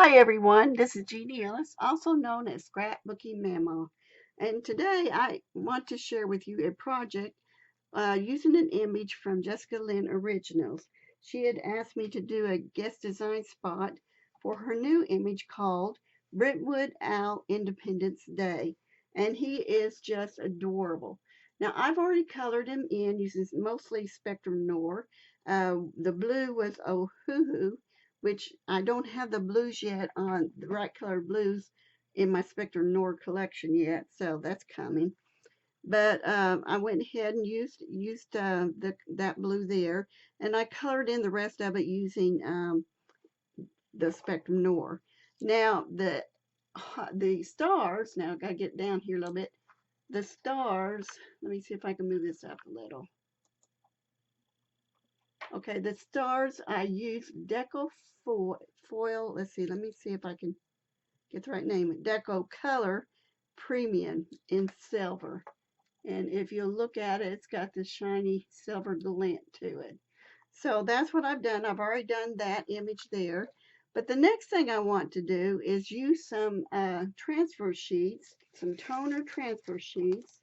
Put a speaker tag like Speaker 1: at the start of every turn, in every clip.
Speaker 1: Hi everyone, this is Jeannie Ellis, also known as Scrapbooking Mama. And today I want to share with you a project using an image from Jessica Lynn Originals. She had asked me to do a guest design spot for her new image called Brentwood Owl Independence Day. And he is just adorable. Now I've already colored him in using mostly Spectrum Noir. The blue was Ohuhu, which I don't have the blues yet on the right color blues in my Spectrum Noir collection yet, so that's coming. But I went ahead and used that blue there, and I colored in the rest of it using the Spectrum Noir. Now the stars. Now I gotta get down here a little bit. The stars. Let me see if I can move this up a little. Okay, the stars I used Deco foil. Let's see. Let me see if I can get the right name. Deco Color Premium in silver. And if you look at it, it's got this shiny silver glint to it. So that's what I've done. I've already done that image there. But the next thing I want to do is use some transfer sheets, some toner transfer sheets.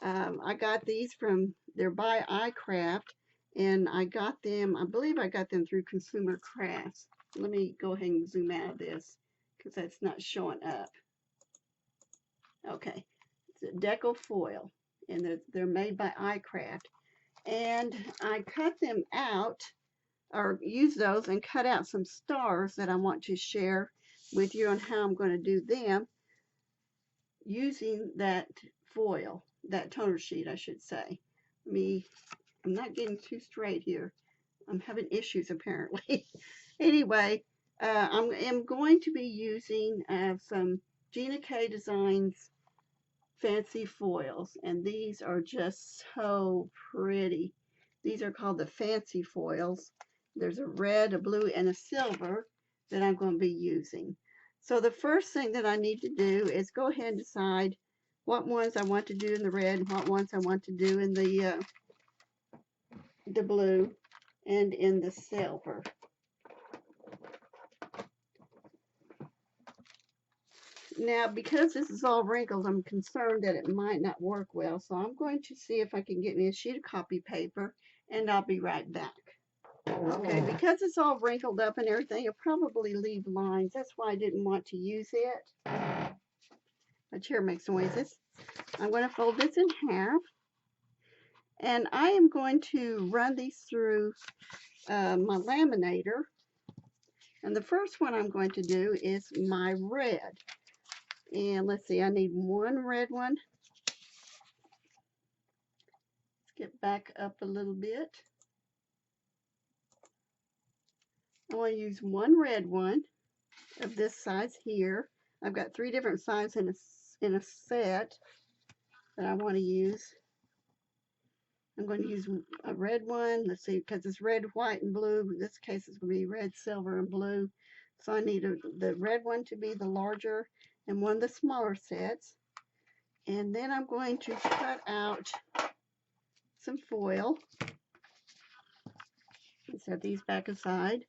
Speaker 1: I got these they're by iCraft, and I got them, I believe I got them through Consumer Crafts. Let me go ahead and zoom out of this because that's not showing up. Okay, it's a Deco foil, and they're made by iCraft. And I cut them out, or use those and cut out some stars that I want to share with you on how I'm going to do them using that foil, that toner sheet, I should say. I'm not getting too straight here. I'm having issues apparently. Anyway, I'm going to be using some Gina K Designs fancy foils, and these are just so pretty. These are called the fancy foils. There's a red, a blue, and a silver that I'm going to be using. So the first thing that I need to do is go ahead and decide what ones I want to do in the red and what ones I want to do in the blue and in the silver. Now, because this is all wrinkled, I'm concerned that it might not work well, so I'm going to see if I can get me a sheet of copy paper, and I'll be right back. Okay, because it's all wrinkled up and everything, it'll probably leave lines. That's why I didn't want to use it. My chair makes noises. I'm going to fold this in half, and I am going to run these through my laminator. And the first one I'm going to do is my red. And let's see, I need one red one. Let's get back up a little bit. I want to use one red one of this size here. I've got 3 different sizes in a set that I want to use. I'm going to use a red one. Let's see, because it's red, white, and blue. In this case, it's going to be red, silver, and blue. So I need the red one to be the larger and one of the smaller sets. And then I'm going to cut out some foil and set these back aside.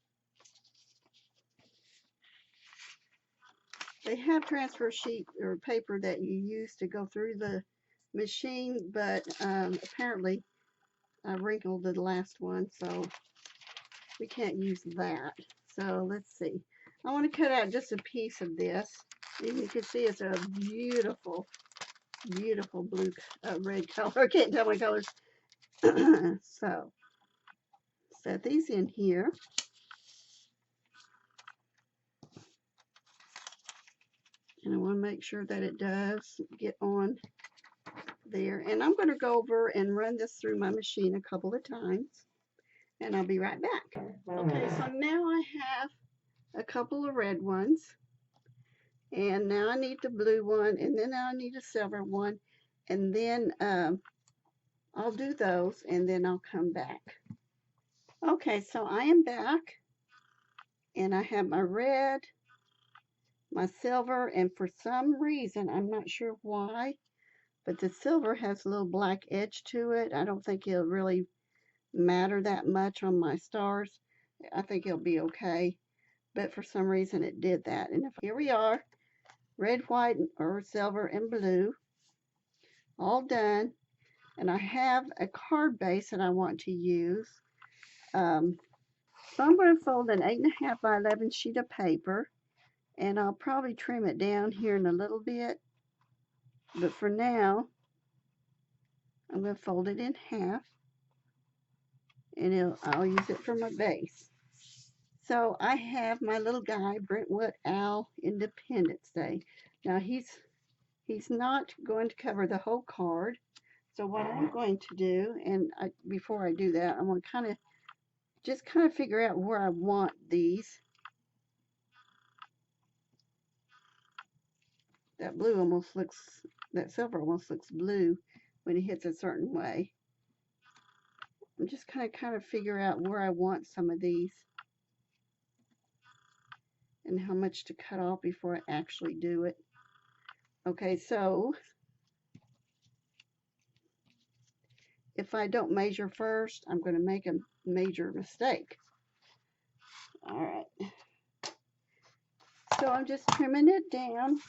Speaker 1: They have transfer sheet or paper that you use to go through the machine, but apparently I wrinkled the last one, so we can't use that. So let's see. I want to cut out just a piece of this. And you can see it's a beautiful, beautiful blue, red color. I can't tell my colors. So set these in here. And I want to make sure that it does get on there. And I'm going to go over and run this through my machine a couple of times. And I'll be right back. Okay, so now I have a couple of red ones. And now I need the blue one. And then I need a silver one. And then I'll do those. And then I'll come back. Okay, so I am back. And I have my red, my silver, and for some reason, I'm not sure why, but the silver has a little black edge to it. I don't think it'll really matter that much on my stars. I think it'll be okay. but for some reason it did that. And here we are, red, white, or silver, and blue, all done. And I have a card base that I want to use. So I'm going to fold an 8.5 by 11 sheet of paper, and I'll probably trim it down here in a little bit. But for now, I'm going to fold it in half, and I'll use it for my base. So I have my little guy, Brentwood Owl Independence Day. Now he's not going to cover the whole card. So what I'm going to do, and before I do that, I'm going to just kind of figure out where I want these. That silver almost looks blue when it hits a certain way. I'm just kind of figure out where I want some of these and how much to cut off before I actually do it. Okay, so if I don't measure first, I'm going to make a major mistake. All right. So I'm just trimming it down.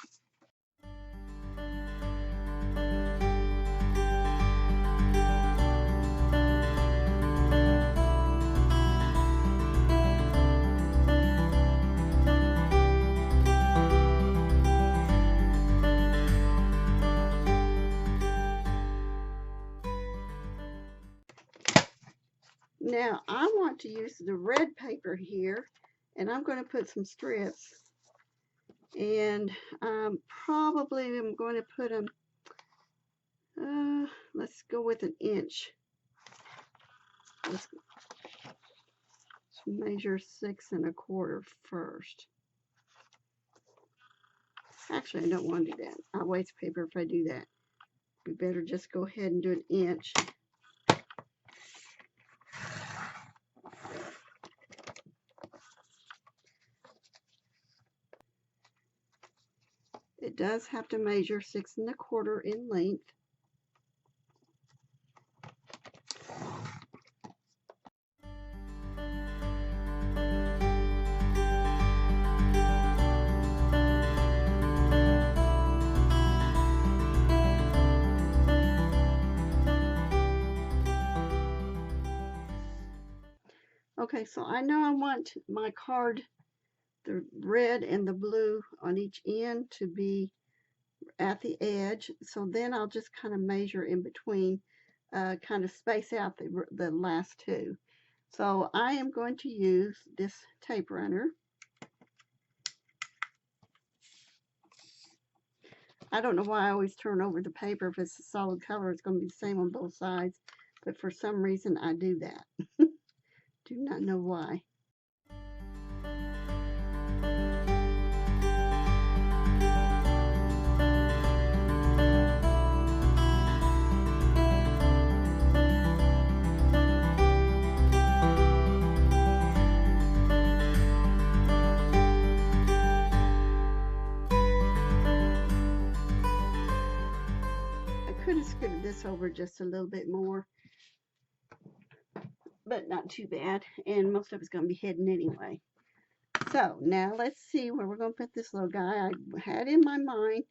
Speaker 1: Now I want to use the red paper here, and I'm going to put some strips, and probably I'm going to put them, let's go with an inch. Let's measure 6 1/4 first. Actually, I don't want to do that. I'll waste paper if I do that. We better just go ahead and do an inch. It does have to measure 6 1/4 in length. Okay, so I know I want my card, the red and the blue on each end, to be at the edge. So then I'll just kind of measure in between, kind of space out the last two. So I am going to use this tape runner. I don't know why I always turn over the paper. If it's a solid color, it's going to be the same on both sides. But for some reason, I do that. Do not know why. Could have scooted this over just a little bit more, but not too bad, and most of it's going to be hidden anyway. So now let's see where we're going to put this little guy. I had in my mind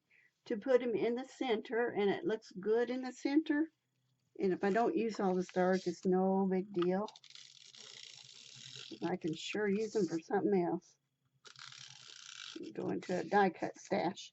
Speaker 1: to put him in the center, and it looks good in the center, and if I don't use all the stars, it's no big deal. I can sure use them for something else. Go into a die cut stash.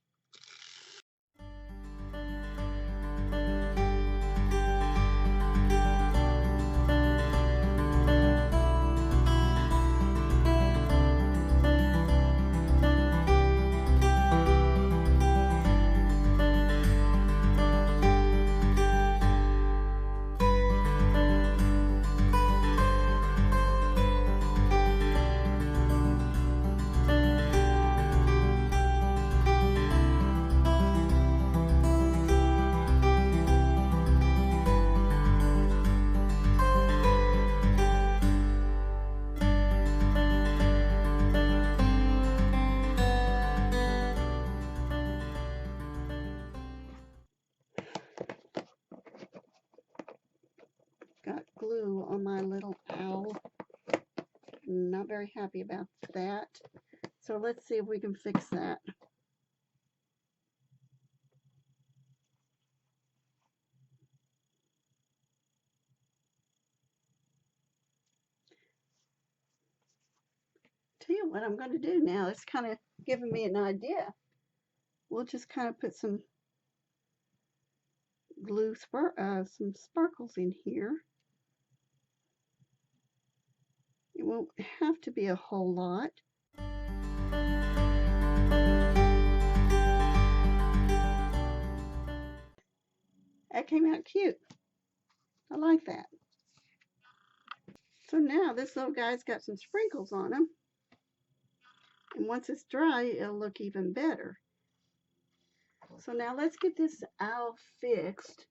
Speaker 1: Got glue on my little owl. Not very happy about that. So let's see if we can fix that. Tell you what I'm going to do now. It's kind of giving me an idea. We'll just kind of put some glue, some sparkles in here. It won't have to be a whole lot. That came out cute. I like that. So now this little guy's got some sprinkles on him. And once it's dry, it'll look even better. So now let's get this owl fixed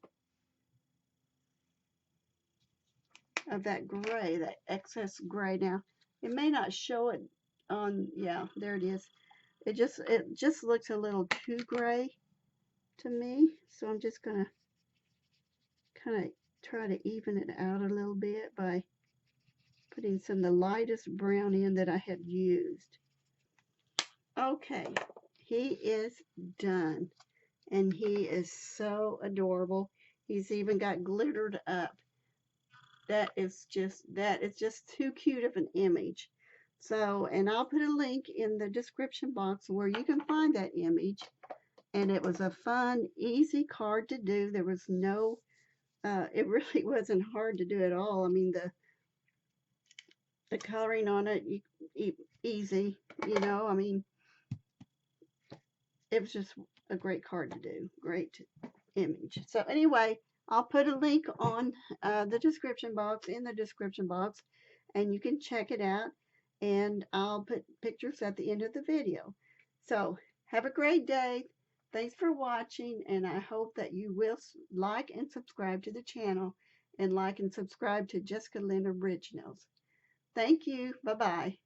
Speaker 1: of that gray, that excess gray. Now, it may not show it on, yeah, there it is. It just looks a little too gray to me. So I'm just going to kind of try to even it out a little bit by putting some of the lightest brown in that I have used. Okay, he is done. And he is so adorable. He's even got glittered up. That is just too cute of an image. So, and I'll put a link in the description box where you can find that image. And it was a fun, easy card to do. There was no, it really wasn't hard to do at all. I mean, the coloring on it, easy, you know, I mean, it was just a great card to do. Great image. So anyway, I'll put a link on the description box, in the description box, and you can check it out. And I'll put pictures at the end of the video. So have a great day. Thanks for watching, and I hope that you will like and subscribe to the channel, and like and subscribe to Jessica Lynn Originals. Thank you. Bye-bye.